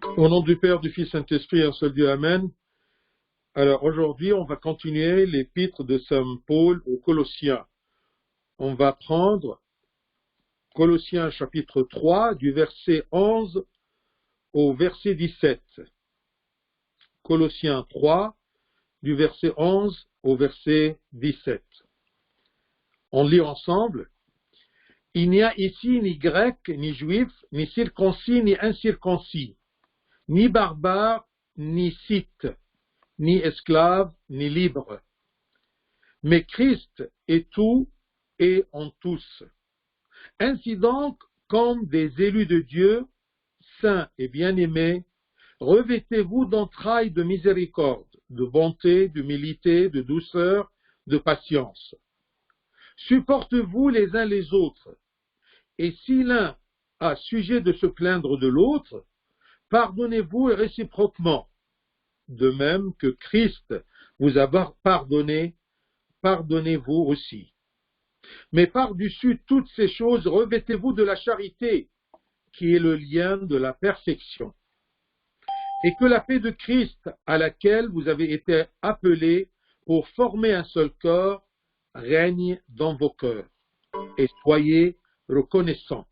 Au nom du Père, du Fils, Saint-Esprit, un seul Dieu, Amen. Alors aujourd'hui, on va continuer l'épître de Saint Paul aux Colossiens. On va prendre Colossiens chapitre 3, du verset 11 au verset 17. Colossiens 3, du verset 11 au verset 17. On lit ensemble. Il n'y a ici ni grec, ni juif, ni circoncis, ni incirconcis, ni barbare, ni scythe, ni esclave, ni libre. Mais Christ est tout et en tous. Ainsi donc, comme des élus de Dieu, saints et bien-aimés, revêtez-vous d'entrailles de miséricorde, de bonté, d'humilité, de douceur, de patience. Supportez-vous les uns les autres, et si l'un a sujet de se plaindre de l'autre, pardonnez-vous réciproquement. De même que Christ vous a pardonné, pardonnez-vous aussi. Mais par-dessus toutes ces choses, revêtez-vous de la charité, qui est le lien de la perfection. Et que la paix de Christ, à laquelle vous avez été appelés pour former un seul corps, règne dans vos cœurs. Et soyez reconnaissants.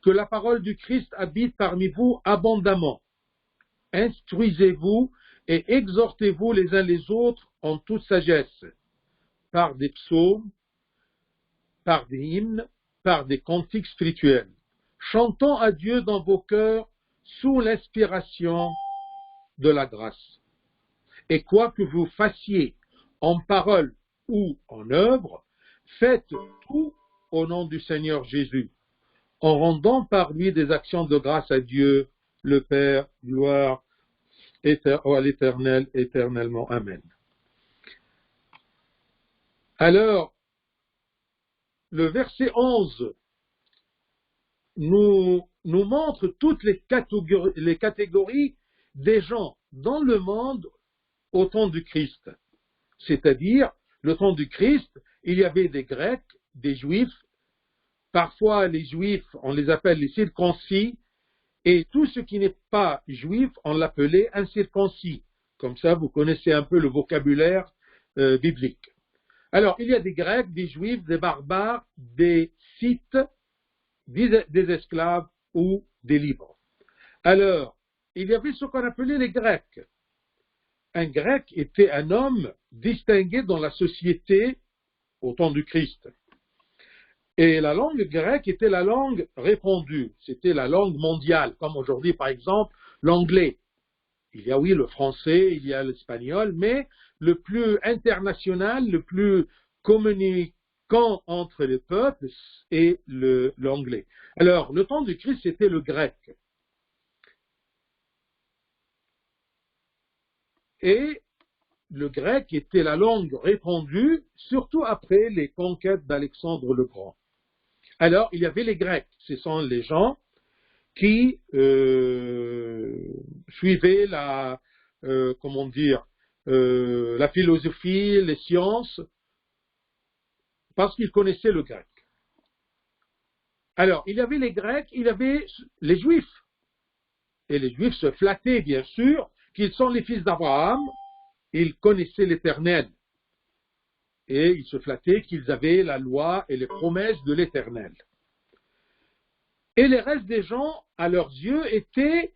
Que la parole du Christ habite parmi vous abondamment. Instruisez-vous et exhortez-vous les uns les autres en toute sagesse, par des psaumes, par des hymnes, par des cantiques spirituels, chantant à Dieu dans vos cœurs sous l'inspiration de la grâce. Et quoi que vous fassiez en parole ou en œuvre, faites tout au nom du Seigneur Jésus, en rendant par lui des actions de grâce à Dieu, le Père, gloire à l'Éternel, éternellement. Amen. Alors, le verset 11 nous montre toutes les catégories des gens dans le monde au temps du Christ. C'est-à-dire, le temps du Christ, il y avait des Grecs, des Juifs, parfois les Juifs, on les appelle les circoncis, et tout ce qui n'est pas juif, on l'appelait incirconcis. Comme ça, vous connaissez un peu le vocabulaire biblique. Alors, il y a des Grecs, des Juifs, des barbares, des scythes, des esclaves ou des libres. Alors, il y avait ce qu'on appelait les Grecs. Un Grec était un homme distingué dans la société au temps du Christ. Et la langue grecque était la langue répandue, c'était la langue mondiale, comme aujourd'hui par exemple l'anglais. Il y a oui le français, il y a l'espagnol, mais le plus international, le plus communicant entre les peuples est l'anglais. Alors, le temps du Christ, c'était le grec. Et le grec était la langue répandue, surtout après les conquêtes d'Alexandre le Grand. Alors, il y avait les Grecs, ce sont les gens qui suivaient la philosophie, les sciences, parce qu'ils connaissaient le grec. Alors, il y avait les Grecs, il y avait les Juifs. Et les Juifs se flattaient, bien sûr, qu'ils sont les fils d'Abraham, ils connaissaient l'Éternel. Et ils se flattaient qu'ils avaient la loi et les promesses de l'Éternel. Et les restes des gens, à leurs yeux, étaient,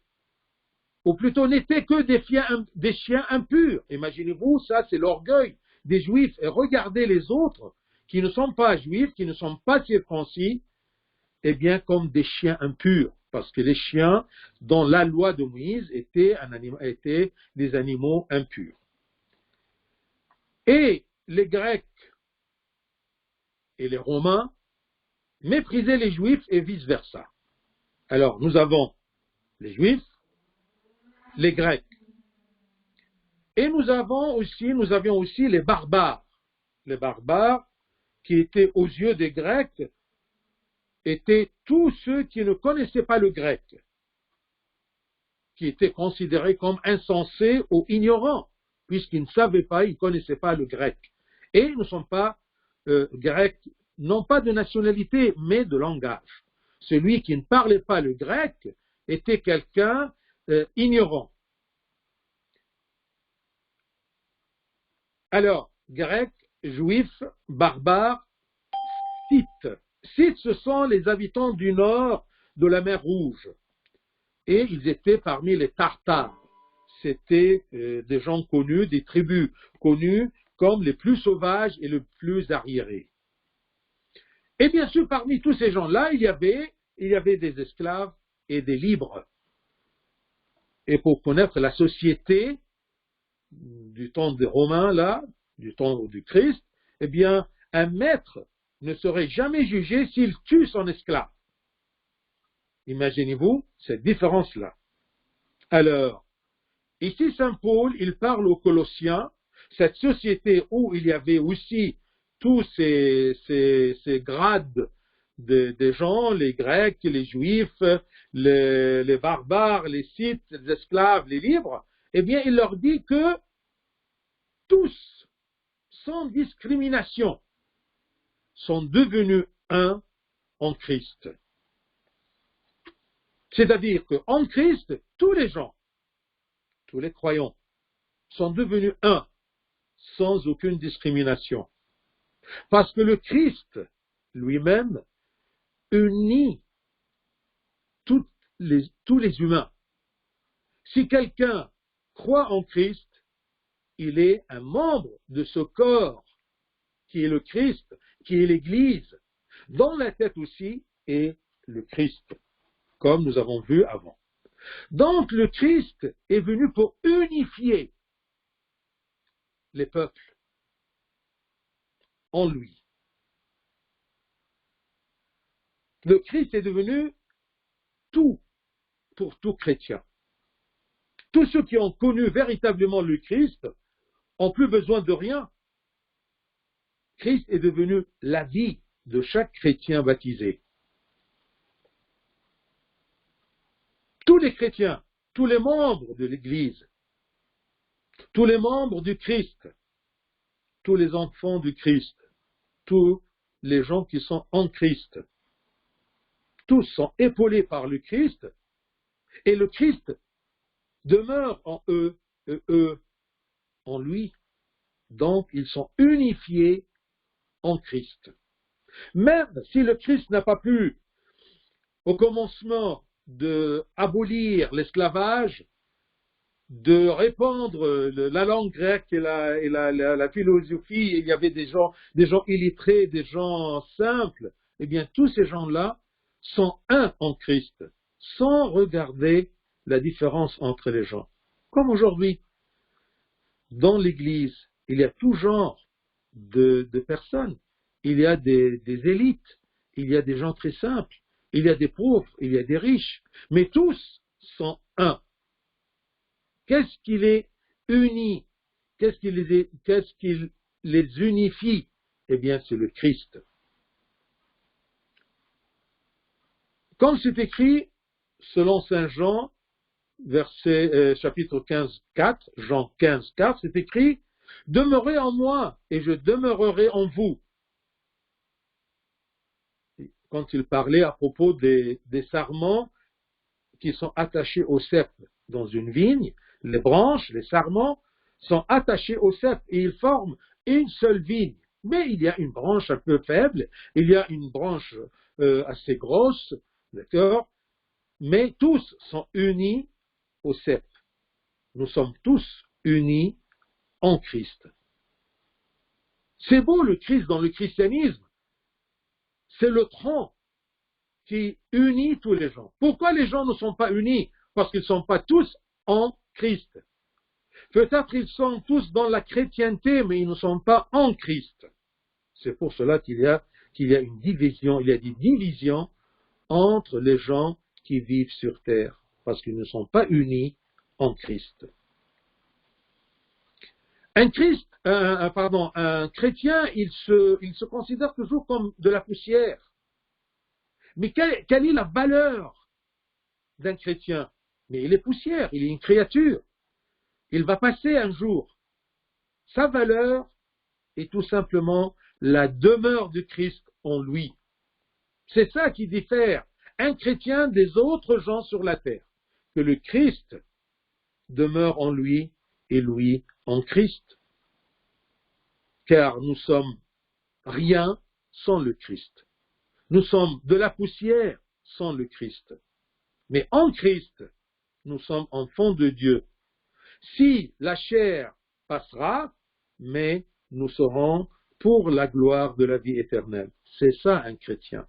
ou plutôt n'étaient que des chiens impurs. Imaginez-vous, ça c'est l'orgueil des Juifs. Et regardez les autres, qui ne sont pas Juifs, qui ne sont pas circoncis, eh bien comme des chiens impurs. Parce que les chiens, dans la loi de Moïse, étaient des animaux impurs. Et les Grecs et les Romains méprisaient les Juifs et vice-versa. Alors, nous avons les Juifs, les Grecs. Et nous avions aussi les barbares. Les barbares, qui étaient aux yeux des Grecs, étaient tous ceux qui ne connaissaient pas le grec, qui étaient considérés comme insensés ou ignorants, puisqu'ils ne savaient pas, ils ne connaissaient pas le grec. Et ils ne sont pas grecs, non pas de nationalité, mais de langage. Celui qui ne parlait pas le grec, était quelqu'un ignorant. Alors, grec, juif, barbare, scythes. Scythes, ce sont les habitants du nord de la mer Rouge. Et ils étaient parmi les Tartares. C'était des gens connus, des tribus connues comme les plus sauvages et les plus arriérés. Et bien sûr, parmi tous ces gens-là, il y avait des esclaves et des libres. Et pour connaître la société du temps des Romains, là, du temps du Christ, eh bien, un maître ne serait jamais jugé s'il tue son esclave. Imaginez-vous cette différence-là. Alors, ici, Saint Paul, il parle aux Colossiens, cette société où il y avait aussi tous ces grades des gens, les Grecs, les Juifs, les barbares, les Scythes, les esclaves, les libres, eh bien, il leur dit que tous, sans discrimination, sont devenus un en Christ. C'est-à-dire qu'en Christ, tous les gens, tous les croyants, sont devenus un, sans aucune discrimination. Parce que le Christ lui-même unit tous les humains. Si quelqu'un croit en Christ, il est un membre de ce corps qui est le Christ, qui est l'Église. Dans la tête aussi est le Christ, comme nous avons vu avant. Donc le Christ est venu pour unifier les peuples en lui. Le Christ est devenu tout pour tout chrétien. Tous ceux qui ont connu véritablement le Christ n'ont plus besoin de rien. Christ est devenu la vie de chaque chrétien baptisé. Tous les chrétiens, tous les membres de l'Église, tous les membres du Christ, tous les enfants du Christ, tous les gens qui sont en Christ, tous sont épaulés par le Christ, et le Christ demeure en eux, et eux en lui. Donc, ils sont unifiés en Christ. Même si le Christ n'a pas pu, au commencement, d'abolir l'esclavage, de répandre la langue grecque et la philosophie, il y avait des gens illettrés, des gens simples, eh bien, tous ces gens-là sont un en Christ, sans regarder la différence entre les gens. Comme aujourd'hui, dans l'Église, il y a tout genre de personnes. Il y a des élites, il y a des gens très simples, il y a des pauvres, il y a des riches, mais tous sont un. Qu'est-ce qui les unit? Qu'est-ce qui les unifie? Eh bien, c'est le Christ. Comme c'est écrit, selon Saint Jean, chapitre 15, 4, Jean 15, 4, c'est écrit « Demeurez en moi, et je demeurerai en vous ». Quand il parlait à propos des sarments qui sont attachés au cep dans une vigne, les branches, les sarments, sont attachés au cep et ils forment une seule vigne. Mais il y a une branche un peu faible, il y a une branche assez grosse, d'accord? Mais tous sont unis au cep. Nous sommes tous unis en Christ. C'est beau le Christ dans le christianisme. C'est le tronc qui unit tous les gens. Pourquoi les gens ne sont pas unis? Parce qu'ils ne sont pas tous en Christ. Peut-être ils sont tous dans la chrétienté, mais ils ne sont pas en Christ. C'est pour cela qu'il y a une division, il y a des divisions entre les gens qui vivent sur terre, parce qu'ils ne sont pas unis en Christ. Un chrétien, il se considère toujours comme de la poussière. Mais quelle est la valeur d'un chrétien? Mais il est poussière, il est une créature. Il va passer un jour. Sa valeur est tout simplement la demeure du Christ en lui. C'est ça qui diffère un chrétien des autres gens sur la terre, que le Christ demeure en lui et lui en Christ. Car nous sommes rien sans le Christ. Nous sommes de la poussière sans le Christ. Mais en Christ, nous sommes enfants de Dieu. Si la chair passera, mais nous serons pour la gloire de la vie éternelle. C'est ça un chrétien.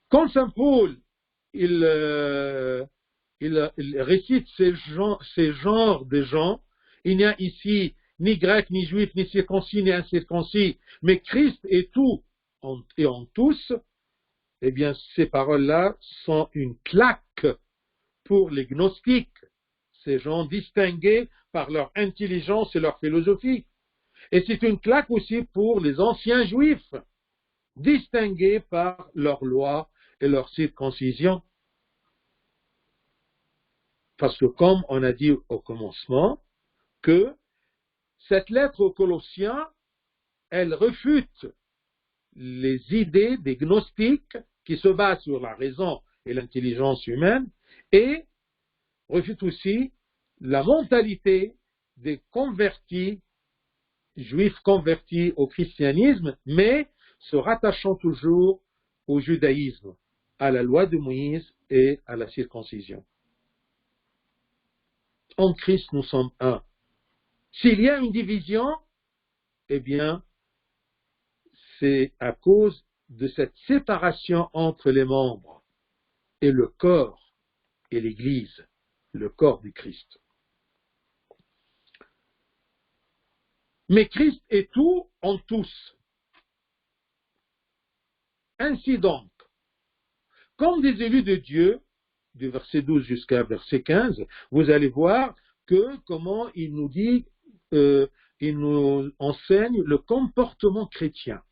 Quand saint Paul il récite ces genres de gens, il n'y a ici ni grec, ni juif, ni circoncis, ni incirconcis, mais Christ est tout et en tous, eh bien ces paroles-là sont une claque pour les gnostiques, ces gens distingués par leur intelligence et leur philosophie. Et c'est une claque aussi pour les anciens juifs, distingués par leur loi et leur circoncision. Parce que comme on a dit au commencement, que cette lettre aux Colossiens, elle refute les idées des gnostiques qui se basent sur la raison et l'intelligence humaine et refute aussi la mentalité des convertis, juifs convertis au christianisme, mais se rattachant toujours au judaïsme, à la loi de Moïse et à la circoncision. En Christ, nous sommes un. S'il y a une division, eh bien, c'est à cause de cette séparation entre les membres et le corps et l'Église, le corps du Christ. Mais Christ est tout en tous. Ainsi donc, comme des élus de Dieu, du verset 12 jusqu'à verset 15, vous allez voir que comment il nous dit, il nous enseigne le comportement chrétien.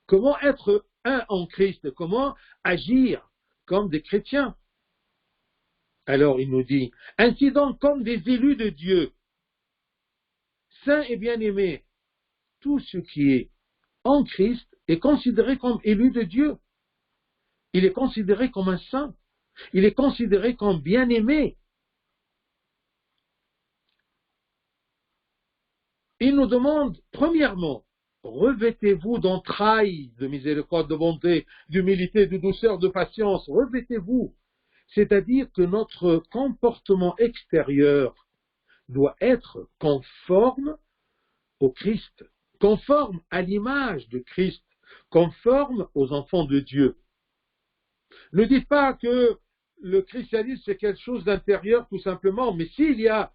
Comment être un en Christ, comment agir comme des chrétiens. Alors il nous dit, ainsi donc comme des élus de Dieu, saints et bien-aimés, tout ce qui est en Christ est considéré comme élu de Dieu. Il est considéré comme un saint. Il est considéré comme bien-aimé. Il nous demande, premièrement, revêtez-vous d'entrailles de miséricorde, de bonté, d'humilité, de douceur, de patience. Revêtez-vous. C'est-à-dire que notre comportement extérieur doit être conforme au Christ, conforme à l'image de Christ, conforme aux enfants de Dieu. Ne dites pas que le christianisme c'est quelque chose d'intérieur tout simplement, mais s'il y a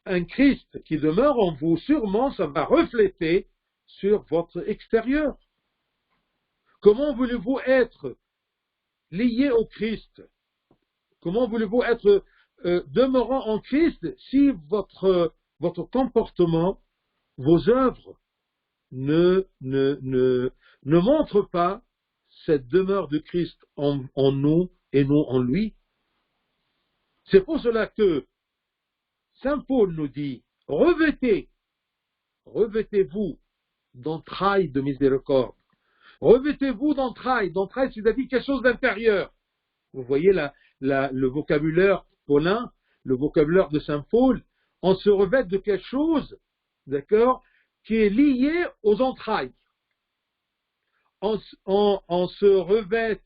un Christ qui demeure en vous, sûrement ça va refléter sur votre extérieur. Comment voulez-vous être lié au Christ? Comment voulez-vous être demeurant en Christ si votre comportement, vos œuvres ne montrent pas cette demeure de Christ en nous et nous en lui? C'est pour cela que saint Paul nous dit, revêtez-vous d'entrailles de miséricorde. Revêtez-vous d'entrailles, c'est-à-dire quelque chose d'intérieur. Vous voyez le vocabulaire paulin, le vocabulaire de saint Paul, on se revêt de quelque chose, d'accord, qui est lié aux entrailles. On se revêt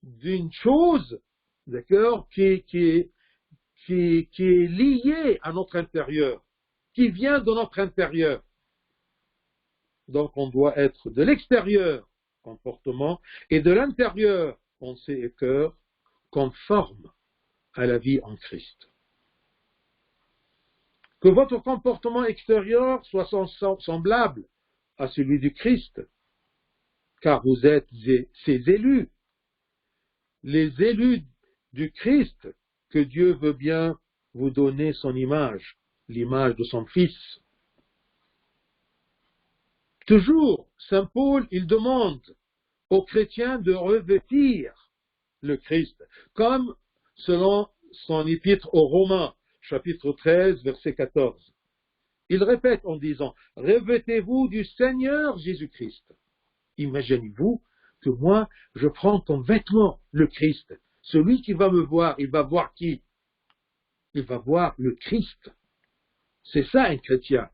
d'une chose, d'accord, qui est liée à notre intérieur, qui vient de notre intérieur. Donc on doit être de l'extérieur, comportement, et de l'intérieur, pensée et cœur, conforme à la vie en Christ. Que votre comportement extérieur soit semblable à celui du Christ, car vous êtes ses élus, les élus du Christ, que Dieu veut bien vous donner son image, l'image de son Fils. Toujours, saint Paul, il demande aux chrétiens de revêtir le Christ, comme selon son épître aux Romains, chapitre 13, verset 14. Il répète en disant, revêtez-vous du Seigneur Jésus-Christ. Imaginez-vous que moi, je prends comme vêtement le Christ. Celui qui va me voir, il va voir qui? Il va voir le Christ. C'est ça un chrétien.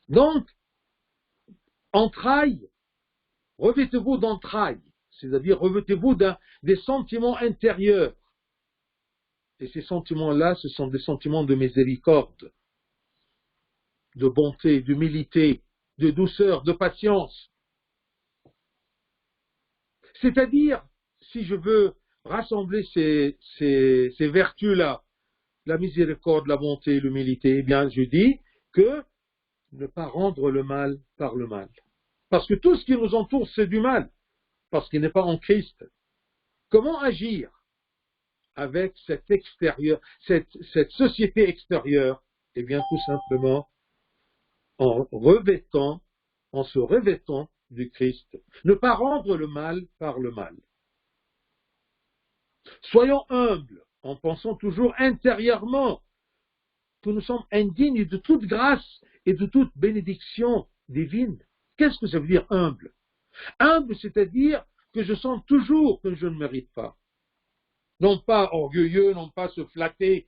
Donc, entrailles, revêtez-vous d'entrailles, c'est-à-dire revêtez-vous des sentiments intérieurs. Et ces sentiments-là, ce sont des sentiments de miséricorde, de bonté, d'humilité, de douceur, de patience. C'est-à-dire, si je veux rassembler ces vertus-là, la miséricorde, la bonté, l'humilité, eh bien, je dis que ne pas rendre le mal par le mal. Parce que tout ce qui nous entoure, c'est du mal, parce qu'il n'est pas en Christ. Comment agir avec cette société extérieure? Eh bien, tout simplement, en se revêtant du Christ. Ne pas rendre le mal par le mal. Soyons humbles, en pensant toujours intérieurement que nous sommes indignes de toute grâce et de toute bénédiction divine. Qu'est-ce que ça veut dire humble? Humble, c'est-à-dire que je sens toujours que je ne mérite pas. Non pas orgueilleux, non pas se flatter.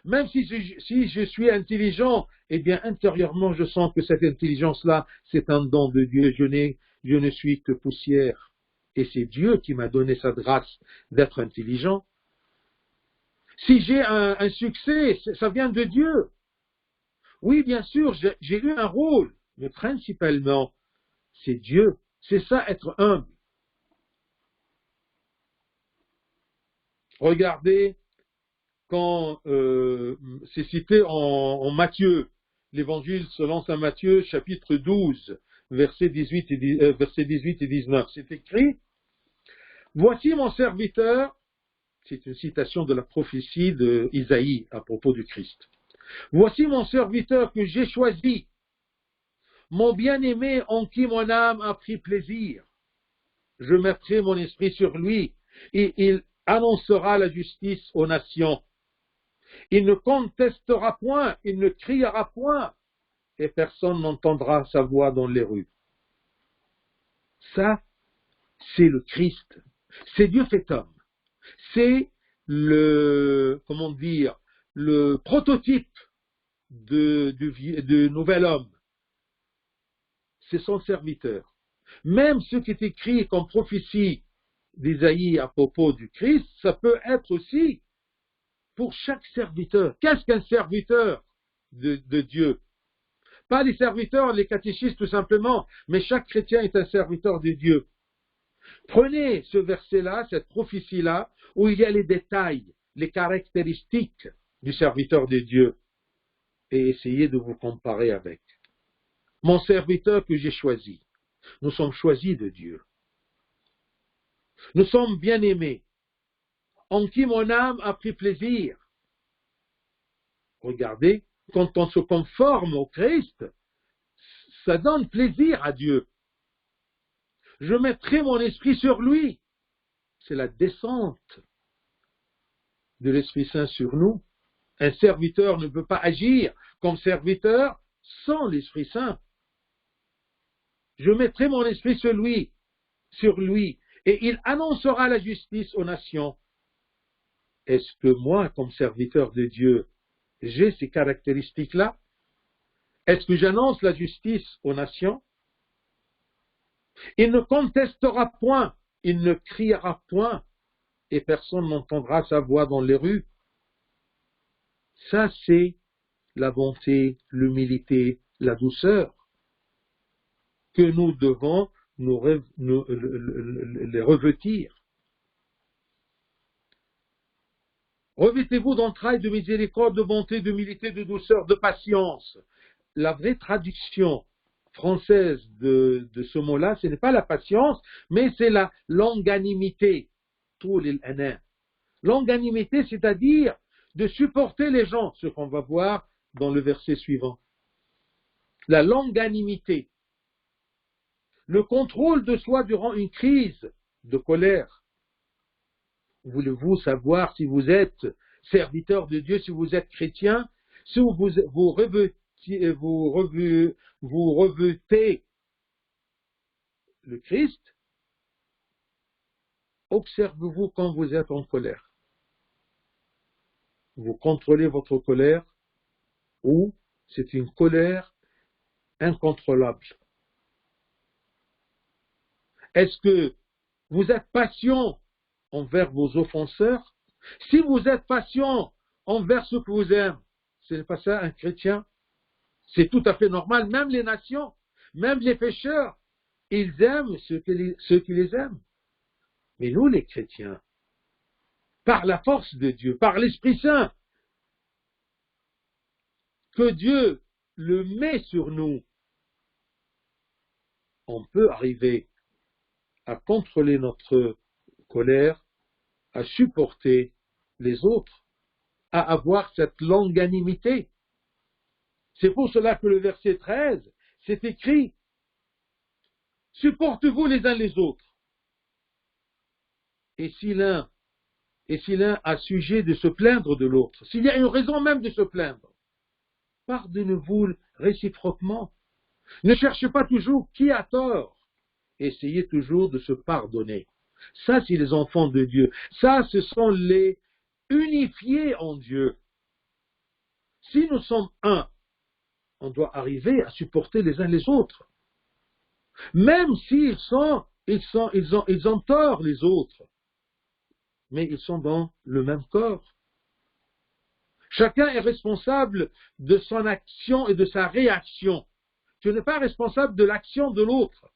Même si je suis intelligent, eh bien intérieurement je sens que cette intelligence-là, c'est un don de Dieu. Je ne suis que poussière. Et c'est Dieu qui m'a donné cette grâce d'être intelligent. Si j'ai un succès, ça vient de Dieu. Oui, bien sûr, j'ai eu un rôle, mais principalement, c'est Dieu. C'est ça, être humble. Regardez, quand c'est cité en Matthieu, l'évangile selon saint Matthieu, chapitre 12, versets 18 et 19. C'est écrit, « Voici mon serviteur », c'est une citation de la prophétie d'Isaïe à propos du Christ. « Voici mon serviteur que j'ai choisi, mon bien-aimé en qui mon âme a pris plaisir. Je mettrai mon esprit sur lui, et il annoncera la justice aux nations. Il ne contestera point, il ne criera point, et personne n'entendra sa voix dans les rues. » Ça, c'est le Christ. C'est Dieu fait homme. C'est le prototype du nouvel homme. C'est son serviteur. Même ce qui est écrit comme prophétie d'Isaïe à propos du Christ, ça peut être aussi pour chaque serviteur. Qu'est-ce qu'un serviteur de Dieu? Pas les serviteurs, les catéchistes tout simplement, mais chaque chrétien est un serviteur de Dieu. Prenez ce verset-là, cette prophétie-là, où il y a les détails, les caractéristiques du serviteur de Dieu, et essayez de vous comparer avec. Mon serviteur que j'ai choisi. Nous sommes choisis de Dieu. Nous sommes bien-aimés, en qui mon âme a pris plaisir. Regardez, quand on se conforme au Christ, ça donne plaisir à Dieu. Je mettrai mon esprit sur lui. C'est la descente de l'Esprit Saint sur nous. Un serviteur ne peut pas agir comme serviteur sans l'Esprit Saint. Je mettrai mon esprit sur lui, et il annoncera la justice aux nations. Est-ce que moi, comme serviteur de Dieu, j'ai ces caractéristiques-là? Est-ce que j'annonce la justice aux nations? Il ne contestera point, il ne criera point, et personne n'entendra sa voix dans les rues. Ça, c'est la bonté, l'humilité, la douceur que nous devons les revêtir. Revêtez-vous d'entrailles de miséricorde, de bonté, d'humilité, de douceur, de patience. La vraie traduction française de ce mot-là, ce n'est pas la patience, mais c'est la longanimité. Longanimité, c'est-à-dire de supporter les gens, ce qu'on va voir dans le verset suivant. La longanimité. Le contrôle de soi durant une crise de colère. Voulez-vous savoir si vous êtes serviteur de Dieu, si vous êtes chrétien, si vous revêtez le Christ, observez-vous quand vous êtes en colère. Vous contrôlez votre colère ou c'est une colère incontrôlable. Est-ce que vous êtes patient envers vos offenseurs? Si vous êtes patient envers ceux que vous aimez, ce n'est pas ça un chrétien? C'est tout à fait normal. Même les nations, même les pécheurs, ils aiment ceux qui les aiment. Mais nous, les chrétiens, par la force de Dieu, par l'Esprit Saint, que Dieu le met sur nous, on peut arriver à contrôler notre colère, à supporter les autres, à avoir cette longanimité. C'est pour cela que le verset 13, c'est écrit, supportez-vous les uns les autres. Et si l'un a sujet de se plaindre de l'autre, s'il y a une raison même de se plaindre, pardonnez-vous réciproquement. Ne cherchez pas toujours qui a tort. Essayez toujours de se pardonner. Ça, c'est les enfants de Dieu. Ça, ce sont les unifiés en Dieu. Si nous sommes un, on doit arriver à supporter les uns les autres. Même s'ils ont tort les autres. Mais ils sont dans le même corps. Chacun est responsable de son action et de sa réaction. Tu n'es pas responsable de l'action de l'autre.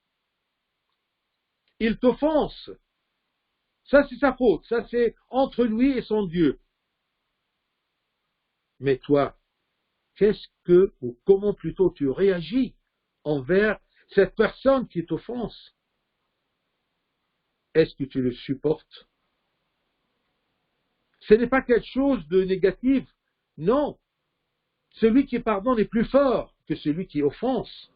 Il t'offense. Ça, c'est sa faute. Ça, c'est entre lui et son Dieu. Mais toi, comment plutôt tu réagis envers cette personne qui t'offense? Est-ce que tu le supportes? Ce n'est pas quelque chose de négatif. Non. Celui qui pardonne est plus fort que celui qui offense.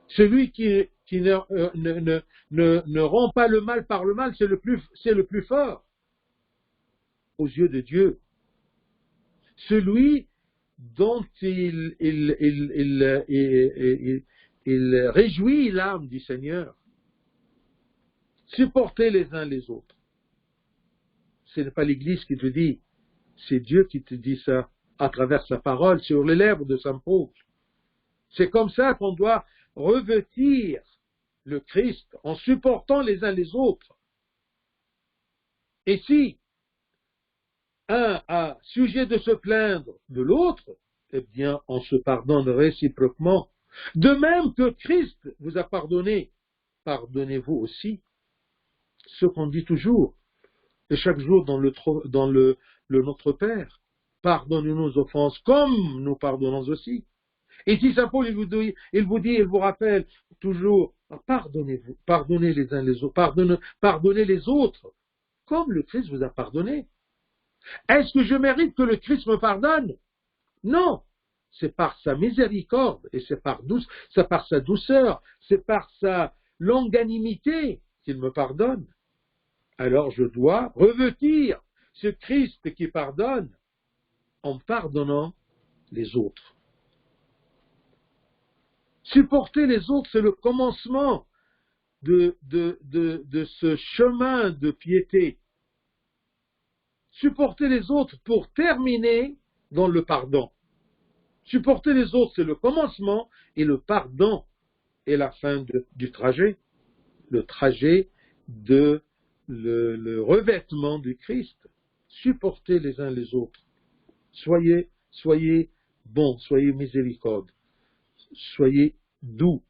Celui qui ne rend pas le mal par le mal, c'est le plus fort aux yeux de Dieu. Celui dont il réjouit l'âme du Seigneur. Supportez les uns les autres. Ce n'est pas l'Église qui te dit, c'est Dieu qui te dit ça à travers sa parole sur les lèvres de Saint Paul. C'est comme ça qu'on doit revêtir le Christ en supportant les uns les autres. Et si un a sujet de se plaindre de l'autre, eh bien, on se pardonne réciproquement. De même que Christ vous a pardonné, pardonnez-vous aussi. Ce qu'on dit toujours, et chaque jour dans le Notre Père, pardonnez-nous nos offenses comme nous pardonnons aussi. Et si Saint Paul, il vous rappelle toujours, pardonnez-vous, pardonnez les uns les autres, pardonnez les autres, comme le Christ vous a pardonné. Est-ce que je mérite que le Christ me pardonne? Non. C'est par sa miséricorde et c'est par sa douceur, c'est par sa longanimité qu'il me pardonne. Alors je dois revêtir ce Christ qui pardonne en pardonnant les autres. Supporter les autres, c'est le commencement de ce chemin de piété. Supporter les autres pour terminer dans le pardon. Supporter les autres, c'est le commencement et le pardon est la fin du trajet. Le trajet de le revêtement du Christ. Supportez les uns les autres. Soyez bons, soyez miséricorde. Soyez doux.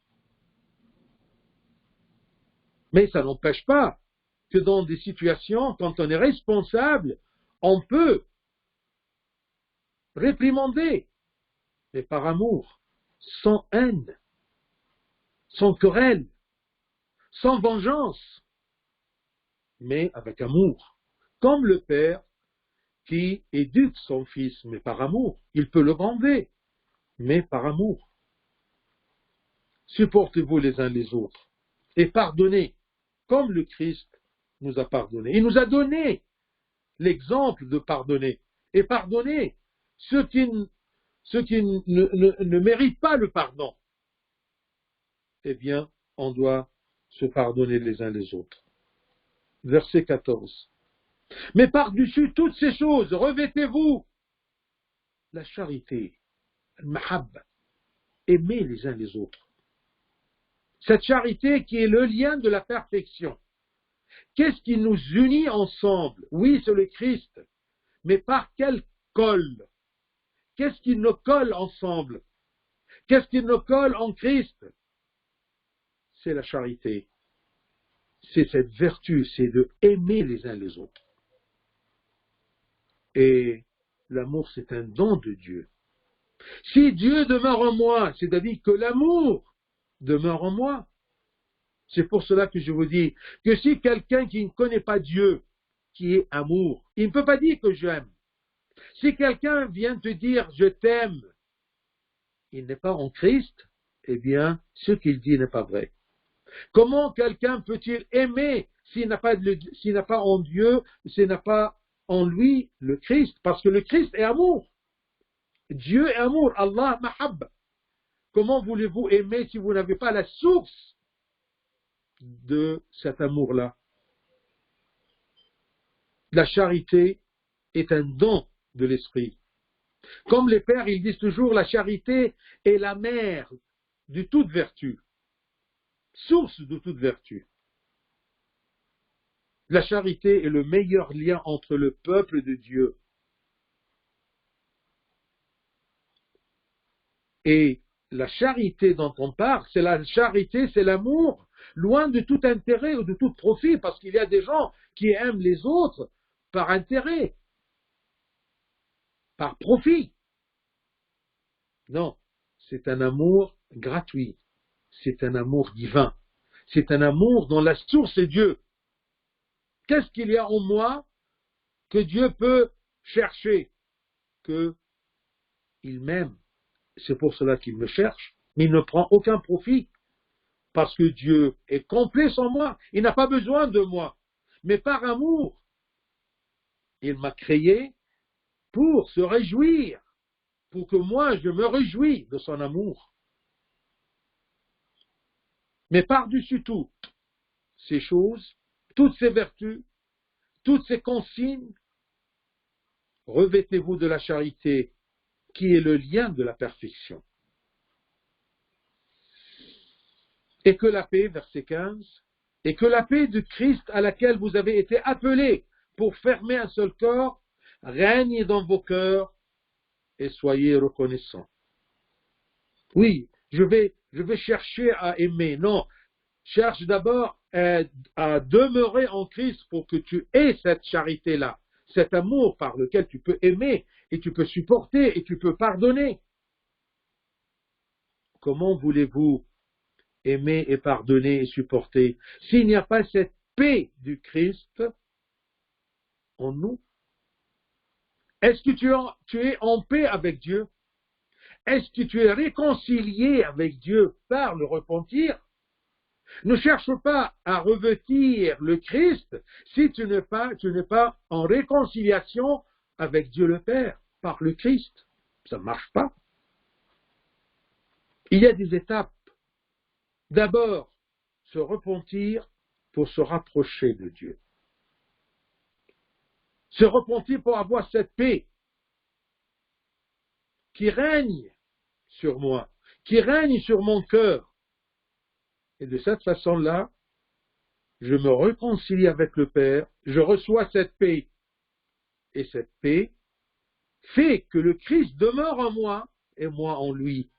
Mais ça n'empêche pas que dans des situations, quand on est responsable, on peut réprimander, mais par amour, sans haine, sans querelle, sans vengeance, mais avec amour. Comme le Père qui éduque son fils, mais par amour. Il peut le gronder, mais par amour. Supportez-vous les uns les autres et pardonnez, comme le Christ nous a pardonné. Il nous a donné l'exemple de pardonner. Et pardonner ceux qui ne méritent pas le pardon. Eh bien, on doit se pardonner les uns les autres. Verset 14. Mais par-dessus toutes ces choses, revêtez-vous la charité, le mahabba, aimer les uns les autres. Cette charité qui est le lien de la perfection. Qu'est-ce qui nous unit ensemble? Oui, c'est le Christ. Mais par quel col? Qu'est-ce qui nous colle ensemble? Qu'est-ce qui nous colle en Christ? C'est la charité. C'est cette vertu, c'est de aimer les uns les autres. Et l'amour, c'est un don de Dieu. Si Dieu demeure en moi, c'est-à-dire que l'amour demeure en moi. C'est pour cela que je vous dis que si quelqu'un qui ne connaît pas Dieu, qui est amour, il ne peut pas dire que j'aime. Si quelqu'un vient te dire je t'aime, il n'est pas en Christ, eh bien, ce qu'il dit n'est pas vrai. Comment quelqu'un peut-il aimer s'il n'a pas en Dieu, s'il n'a pas en lui le Christ? Parce que le Christ est amour. Dieu est amour. Allah mahabba. Comment voulez-vous aimer si vous n'avez pas la source de cet amour-là? La charité est un don de l'esprit. Comme les pères, ils disent toujours, la charité est la mère de toute vertu, source de toute vertu. La charité est le meilleur lien entre le peuple de Dieu et la charité dont on parle, c'est la charité, c'est l'amour, loin de tout intérêt ou de tout profit, parce qu'il y a des gens qui aiment les autres par intérêt, par profit. Non, c'est un amour gratuit, c'est un amour divin, c'est un amour dont la source est Dieu. Qu'est-ce qu'il y a en moi que Dieu peut chercher? Qu'il m'aime. C'est pour cela qu'il me cherche, mais il ne prend aucun profit, parce que Dieu est complet sans moi, il n'a pas besoin de moi, mais par amour, il m'a créé pour se réjouir, pour que moi je me réjouis de son amour. Mais par-dessus toutes ces choses, toutes ces vertus, toutes ces consignes, revêtez-vous de la charité, qui est le lien de la perfection. Et que la paix, verset 15, et que la paix de Christ à laquelle vous avez été appelés pour fermer un seul corps, règne dans vos cœurs et soyez reconnaissants. Oui, je vais chercher à aimer. Non, cherche d'abord à demeurer en Christ pour que tu aies cette charité-là, cet amour par lequel tu peux aimer et tu peux supporter et tu peux pardonner. Comment voulez-vous aimer et pardonner et supporter s'il n'y a pas cette paix du Christ en nous? Est-ce que tu es en paix avec Dieu? Est-ce que tu es réconcilié avec Dieu par le repentir? Ne cherche pas à revêtir le Christ si tu n'es pas en réconciliation avec Dieu le Père par le Christ. Ça ne marche pas. Il y a des étapes. D'abord, se repentir pour se rapprocher de Dieu. Se repentir pour avoir cette paix qui règne sur moi, qui règne sur mon cœur. Et de cette façon-là, je me réconcilie avec le Père, je reçois cette paix. Et cette paix fait que le Christ demeure en moi et moi en lui.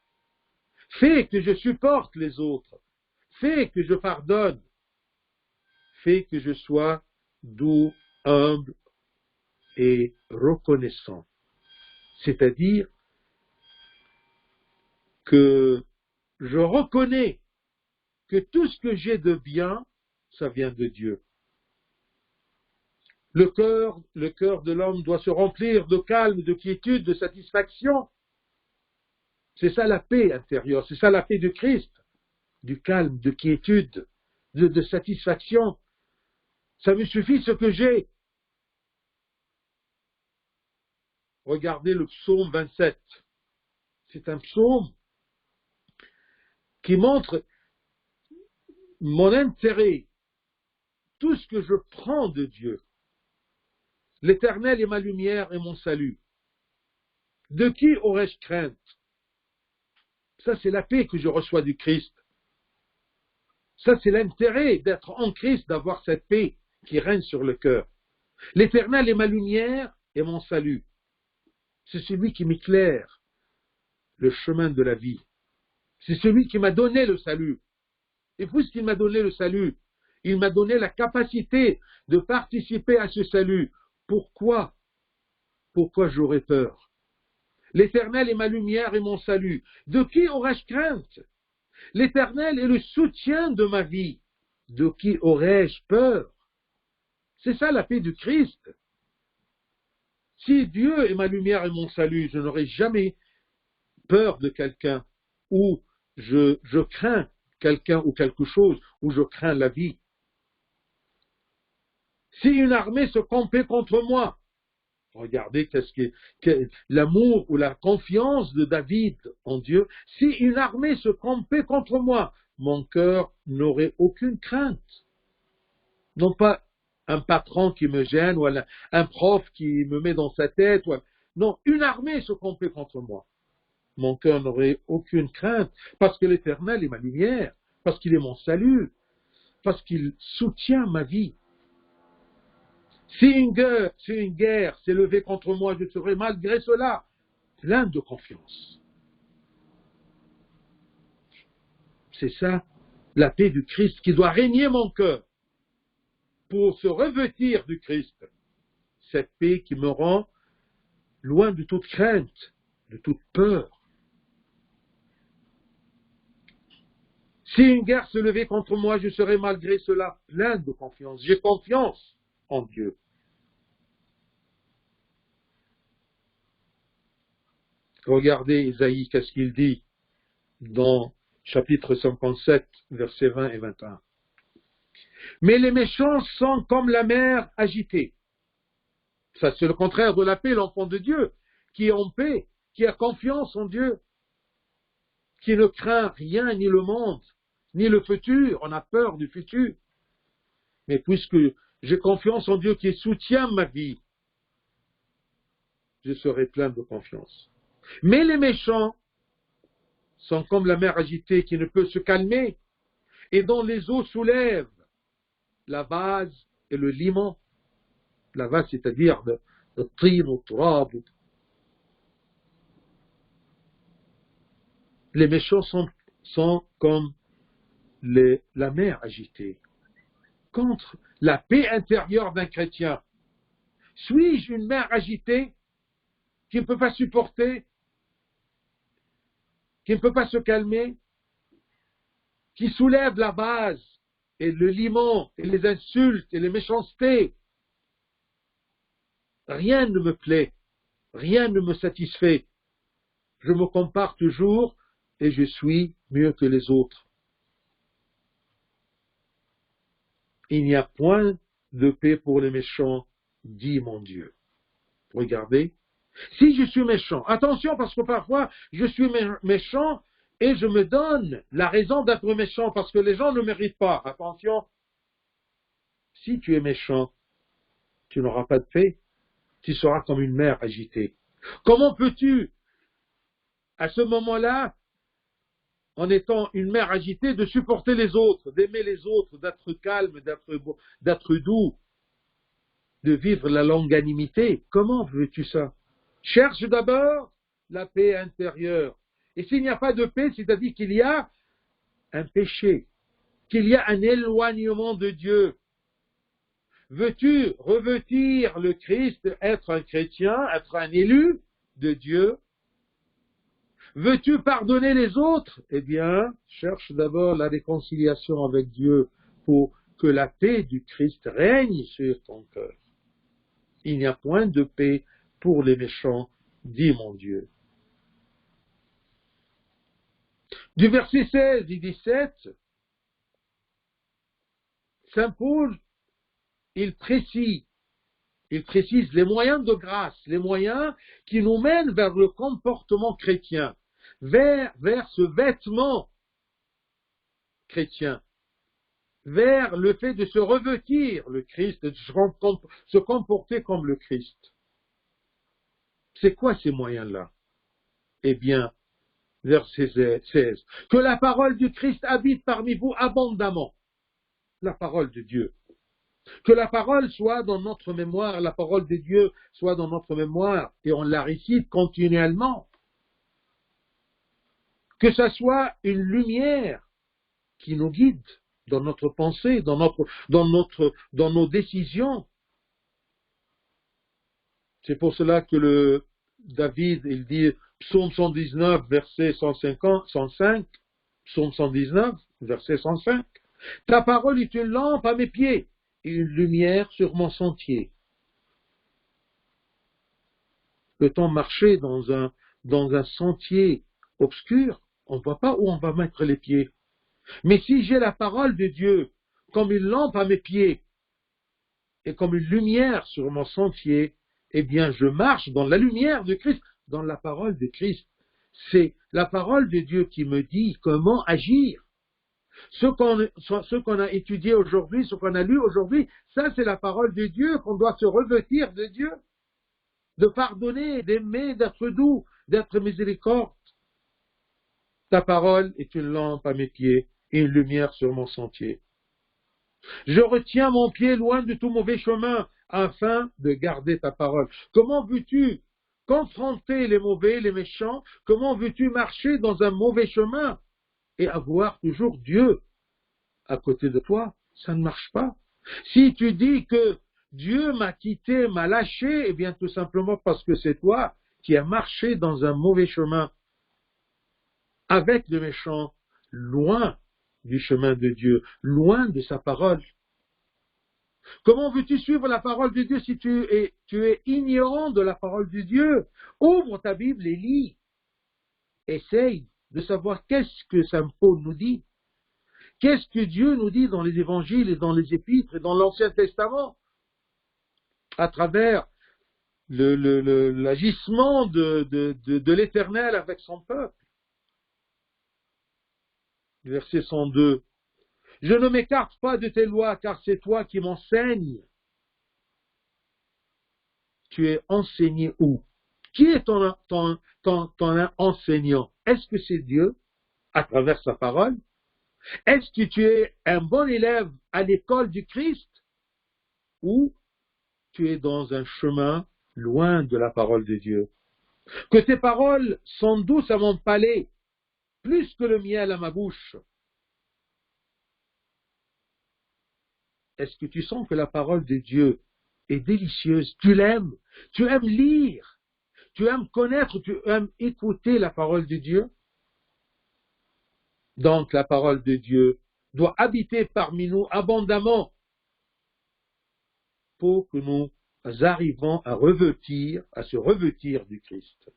Fait que je supporte les autres. Fait que je pardonne. Fait que je sois doux, humble et reconnaissant. C'est-à-dire que je reconnais que tout ce que j'ai de bien, ça vient de Dieu. Le cœur de l'homme doit se remplir de calme, de quiétude, de satisfaction. C'est ça la paix intérieure, c'est ça la paix de Christ, du calme, de quiétude, de satisfaction. Ça me suffit ce que j'ai. Regardez le psaume 27. C'est un psaume qui montre mon intérêt, tout ce que je prends de Dieu, l'Éternel est ma lumière et mon salut. De qui aurais-je crainte? Ça, c'est la paix que je reçois du Christ. Ça, c'est l'intérêt d'être en Christ, d'avoir cette paix qui règne sur le cœur. L'Éternel est ma lumière et mon salut. C'est celui qui m'éclaire le chemin de la vie. C'est celui qui m'a donné le salut. Et puisqu'il m'a donné le salut, il m'a donné la capacité de participer à ce salut. Pourquoi? Pourquoi j'aurais peur? L'Éternel est ma lumière et mon salut. De qui aurais-je crainte? L'Éternel est le soutien de ma vie. De qui aurais-je peur? C'est ça la paix du Christ. Si Dieu est ma lumière et mon salut, je n'aurai jamais peur de quelqu'un, ou je crains quelqu'un ou quelque chose, ou je crains la vie. Si une armée se campait contre moi, regardez l'amour ou la confiance de David en Dieu, si une armée se campait contre moi, mon cœur n'aurait aucune crainte. Non pas un patron qui me gêne, ou un prof qui me met dans sa tête, non, une armée se campait contre moi. Mon cœur n'aurait aucune crainte, parce que l'Éternel est ma lumière, parce qu'il est mon salut, parce qu'il soutient ma vie. Si une guerre s'est levée contre moi, je serai malgré cela plein de confiance. C'est ça, la paix du Christ qui doit régner mon cœur pour se revêtir du Christ. Cette paix qui me rend loin de toute crainte, de toute peur. Si une guerre se levait contre moi, je serai malgré cela plein de confiance. J'ai confiance en Dieu. Regardez Isaïe, qu'est-ce qu'il dit dans chapitre 57, versets 20 et 21. Mais les méchants sont comme la mer agitée. Ça, c'est le contraire de la paix, l'enfant de Dieu, qui est en paix, qui a confiance en Dieu, qui ne craint rien, ni le monde, ni le futur. On a peur du futur. Mais puisque j'ai confiance en Dieu qui soutient ma vie, je serai plein de confiance. Mais les méchants sont comme la mer agitée qui ne peut se calmer et dont les eaux soulèvent la vase et le limon. La vase, c'est-à-dire le tin ou turab. Les méchants sont comme la mer agitée contre la paix intérieure d'un chrétien. Suis-je une mer agitée qui ne peut pas supporter, qui ne peut pas se calmer, qui soulève la base et le limon et les insultes et les méchancetés? Rien ne me plaît, rien ne me satisfait. Je me compare toujours et je suis mieux que les autres. Il n'y a point de paix pour les méchants, dit mon Dieu. Regardez. Si je suis méchant, attention parce que parfois je suis méchant et je me donne la raison d'être méchant parce que les gens ne méritent pas. Attention. Si tu es méchant, tu n'auras pas de paix. Tu seras comme une mer agitée. Comment peux-tu, à ce moment-là, en étant une mer agitée, de supporter les autres, d'aimer les autres, d'être calme, d'être doux, de vivre la longanimité? Comment veux-tu ça? Cherche d'abord la paix intérieure. Et s'il n'y a pas de paix, c'est-à-dire qu'il y a un péché, qu'il y a un éloignement de Dieu. Veux-tu revêtir le Christ, être un chrétien, être un élu de Dieu? Veux-tu pardonner les autres? Eh bien, cherche d'abord la réconciliation avec Dieu pour que la paix du Christ règne sur ton cœur. Il n'y a point de paix pour les méchants, dit mon Dieu. Du verset 16 et 17, Saint Paul, il précise les moyens de grâce, les moyens qui nous mènent vers le comportement chrétien, vers ce vêtement chrétien. vers le fait de se revêtir le Christ, de se comporter comme le Christ. C'est quoi ces moyens-là? Eh bien, verset 16, que la parole du Christ habite parmi vous abondamment. La parole de Dieu. Que la parole soit dans notre mémoire, la parole de Dieu soit dans notre mémoire, et on la récite continuellement. Que ça soit une lumière qui nous guide dans notre pensée, dans nos décisions. C'est pour cela que David, il dit, psaume 119, verset 105, psaume 119, verset 105, ta parole est une lampe à mes pieds et une lumière sur mon sentier. Peut-on marcher dans un sentier obscur? On ne voit pas où on va mettre les pieds. Mais si j'ai la parole de Dieu comme une lampe à mes pieds et comme une lumière sur mon sentier, eh bien je marche dans la lumière de Christ, dans la parole de Christ. C'est la parole de Dieu qui me dit comment agir. Ce qu'on a étudié aujourd'hui, ce qu'on a lu aujourd'hui, ça c'est la parole de Dieu, qu'on doit se revêtir de Dieu, de pardonner, d'aimer, d'être doux, d'être miséricorde. Ta parole est une lampe à mes pieds et une lumière sur mon sentier. Je retiens mon pied loin de tout mauvais chemin afin de garder ta parole. Comment veux-tu confronter les mauvais, les méchants? Comment veux-tu marcher dans un mauvais chemin et avoir toujours Dieu à côté de toi? Ça ne marche pas. Si tu dis que Dieu m'a quitté, m'a lâché, eh bien tout simplement parce que c'est toi qui as marché dans un mauvais chemin avec le méchant, loin du chemin de Dieu, loin de sa parole. Comment veux-tu suivre la parole de Dieu si tu es ignorant de la parole de Dieu? Ouvre ta Bible et lis. Essaye de savoir qu'est-ce que Saint Paul nous dit. Qu'est-ce que Dieu nous dit dans les évangiles et dans les épîtres et dans l'Ancien Testament à travers l'agissement de l'Éternel avec son peuple. Verset 102. Je ne m'écarte pas de tes lois, car c'est toi qui m'enseignes. Tu es enseigné où? Qui est ton enseignant? Est-ce que c'est Dieu, à travers sa parole? Est-ce que tu es un bon élève à l'école du Christ? Ou tu es dans un chemin loin de la parole de Dieu? Que tes paroles sont douces à mon palais, plus que le miel à ma bouche. Est-ce que tu sens que la parole de Dieu est délicieuse? Tu l'aimes? Tu aimes lire? Tu aimes connaître? Tu aimes écouter la parole de Dieu? Donc la parole de Dieu doit habiter parmi nous abondamment pour que nous arrivons à se revêtir du Christ.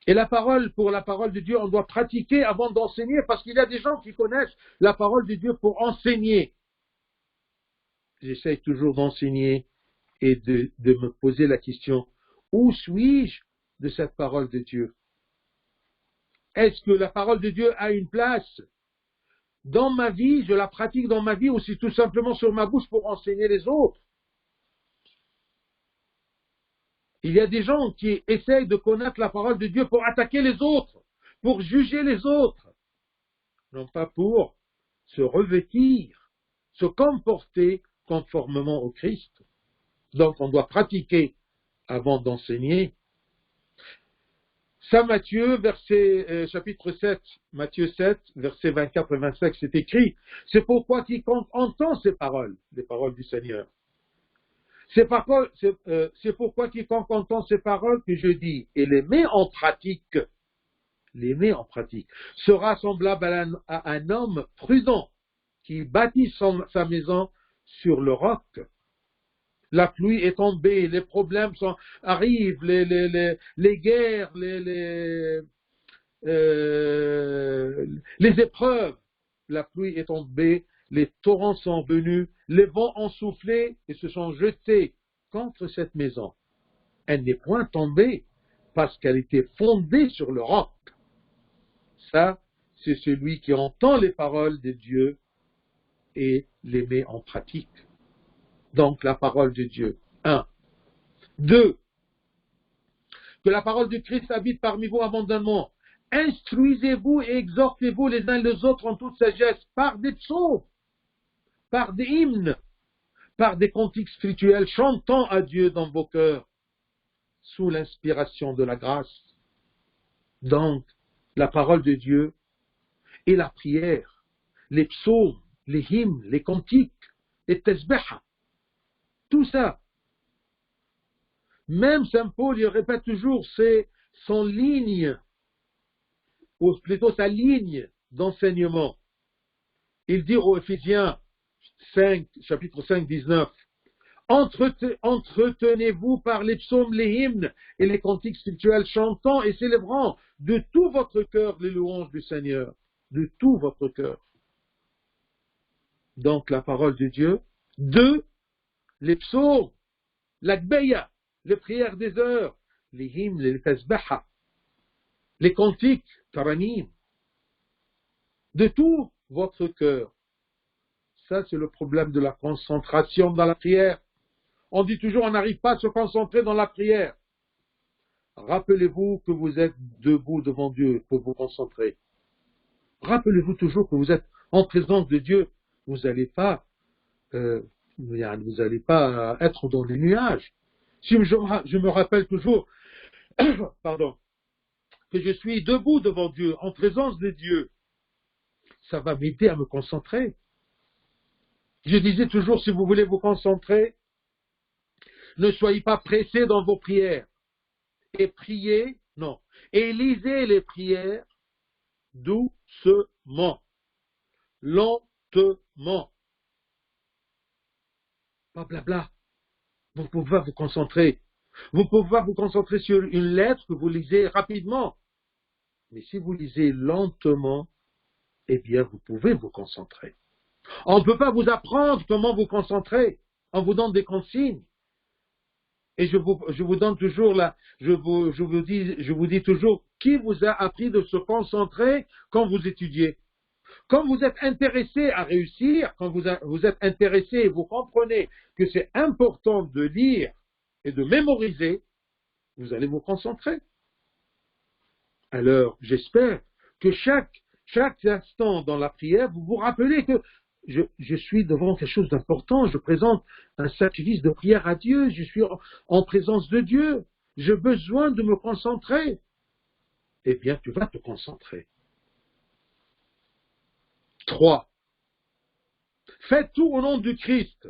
Et pour la parole de Dieu, on doit pratiquer avant d'enseigner, parce qu'il y a des gens qui connaissent la parole de Dieu pour enseigner. J'essaie toujours d'enseigner et de me poser la question, où suis-je de cette parole de Dieu? Est-ce que la parole de Dieu a une place dans ma vie, je la pratique dans ma vie, ou c'est tout simplement sur ma bouche pour enseigner les autres? Il y a des gens qui essayent de connaître la parole de Dieu pour attaquer les autres, pour juger les autres, non pas pour se revêtir, se comporter conformément au Christ. Donc on doit pratiquer avant d'enseigner. Saint Matthieu, chapitre 7, Matthieu 7, versets 24 et 25, c'est écrit, c'est pourquoi quiconque entend ces paroles, les paroles du Seigneur, c'est pourquoi quiconque entend ces paroles que je dis et les met en pratique, sera semblable à un homme prudent qui bâtit sa maison sur le roc. La pluie est tombée, les problèmes arrivent, les guerres, les épreuves. La pluie est tombée, les torrents sont venus, les vents ont soufflé et se sont jetés contre cette maison. Elle n'est point tombée parce qu'elle était fondée sur le roc. Ça, c'est celui qui entend les paroles de Dieu et les met en pratique. Donc la parole de Dieu. 1. 2. Que la parole du Christ habite parmi vous abondamment. Instruisez-vous et exhortez-vous les uns les autres en toute sagesse par des psaumes, par des hymnes, par des cantiques spirituels, chantant à Dieu dans vos cœurs, sous l'inspiration de la grâce. Donc, la parole de Dieu et la prière, les psaumes, les hymnes, les cantiques, les tesbeha, tout ça. Même Saint Paul, il répète toujours son ligne, ou plutôt sa ligne d'enseignement. Il dit aux Éphésiens 5, chapitre 5, 19, entretenez-vous par les psaumes, les hymnes et les cantiques spirituels, chantant et célébrant de tout votre cœur les louanges du Seigneur, de tout votre cœur. Donc la parole de Dieu. 2. Les psaumes, l'agbeya, les prières des heures, les hymnes, les tasbaha, les cantiques, taranim, de tout votre cœur. Ça, c'est le problème de la concentration dans la prière. On dit toujours, on n'arrive pas à se concentrer dans la prière. Rappelez-vous que vous êtes debout devant Dieu pour vous concentrer. Rappelez-vous toujours que vous êtes en présence de Dieu. Vous n'allez pas être dans les nuages. Si je me rappelle toujours, pardon, que je suis debout devant Dieu, en présence de Dieu, ça va m'aider à me concentrer. Je disais toujours, si vous voulez vous concentrer, ne soyez pas pressés dans vos prières. Et priez, non. Et lisez les prières doucement, lentement. Pas blabla. Vous pouvez vous concentrer. Vous pouvez vous concentrer sur une lettre que vous lisez rapidement. Mais si vous lisez lentement, eh bien, vous pouvez vous concentrer. On ne peut pas vous apprendre comment vous concentrer. On vous donne des consignes. Et je vous donne toujours je vous dis toujours qui vous a appris de se concentrer quand vous étudiez. Quand vous êtes intéressé à réussir, quand vous êtes intéressé et vous comprenez que c'est important de lire et de mémoriser, vous allez vous concentrer. Alors, j'espère que chaque instant dans la prière, vous vous rappelez que je suis devant quelque chose d'important, je présente un sacrifice de prière à Dieu, je suis en présence de Dieu, j'ai besoin de me concentrer. Eh bien, tu vas te concentrer. 3. Faites tout au nom du Christ,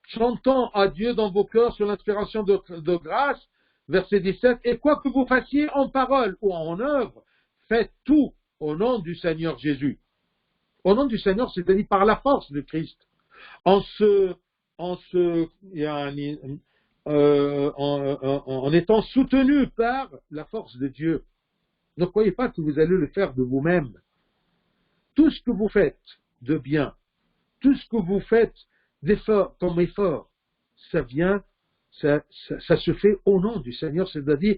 chantant à Dieu dans vos cœurs sur l'inspiration de grâce, verset 17, et quoi que vous fassiez en parole ou en œuvre, faites tout au nom du Seigneur Jésus. Au nom du Seigneur, c'est-à-dire par la force de Christ. En étant soutenu par la force de Dieu. Ne croyez pas que vous allez le faire de vous-même. Tout ce que vous faites de bien, tout ce que vous faites d'effort, comme effort, ça se fait au nom du Seigneur, c'est-à-dire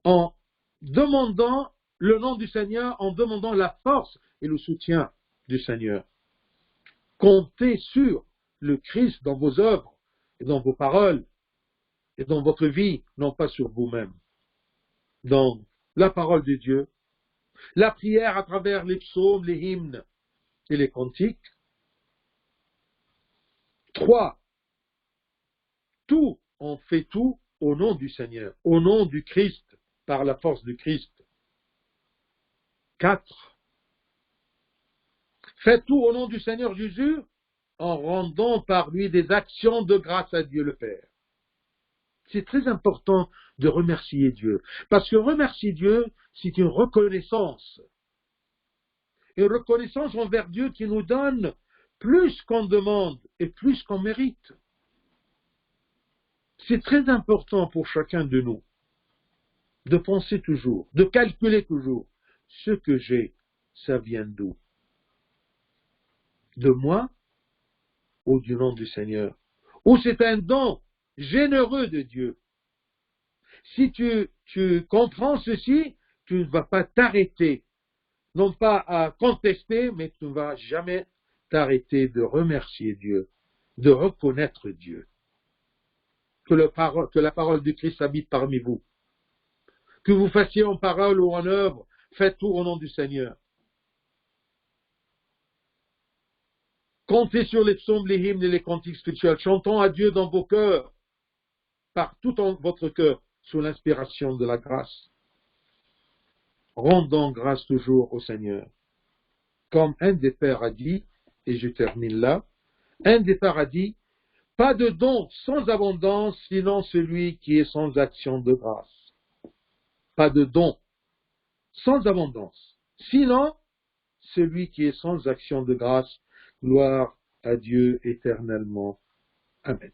en demandant le nom du Seigneur, en demandant la force et le soutien du Seigneur. Comptez sur le Christ dans vos œuvres et dans vos paroles et dans votre vie, non pas sur vous-même. Donc, la parole de Dieu, la prière à travers les psaumes, les hymnes et les cantiques. 3. On fait tout au nom du Seigneur, au nom du Christ, par la force du Christ. 4. Faites tout au nom du Seigneur Jésus, en rendant par lui des actions de grâce à Dieu le Père. C'est très important de remercier Dieu, parce que remercier Dieu, c'est une reconnaissance. Une reconnaissance envers Dieu qui nous donne plus qu'on demande et plus qu'on mérite. C'est très important pour chacun de nous de penser toujours, de calculer toujours, ce que j'ai, ça vient d'où? De moi ou du nom du Seigneur? Ou c'est un don généreux de Dieu? Si tu comprends ceci, tu ne vas pas t'arrêter, non pas à contester, mais tu ne vas jamais t'arrêter de remercier Dieu, de reconnaître Dieu. Que la parole du Christ habite parmi vous. Que vous fassiez en parole ou en œuvre, faites tout au nom du Seigneur. Comptez sur les psaumes, les hymnes et les cantiques spirituels. Chantons à Dieu dans vos cœurs, par tout en votre cœur, sous l'inspiration de la grâce. Rendons grâce toujours au Seigneur. Comme un des pères a dit, et je termine là, un des pères a dit, pas de don sans abondance, sinon celui qui est sans action de grâce. Pas de don sans abondance, sinon celui qui est sans action de grâce. Gloire à Dieu éternellement. Amen.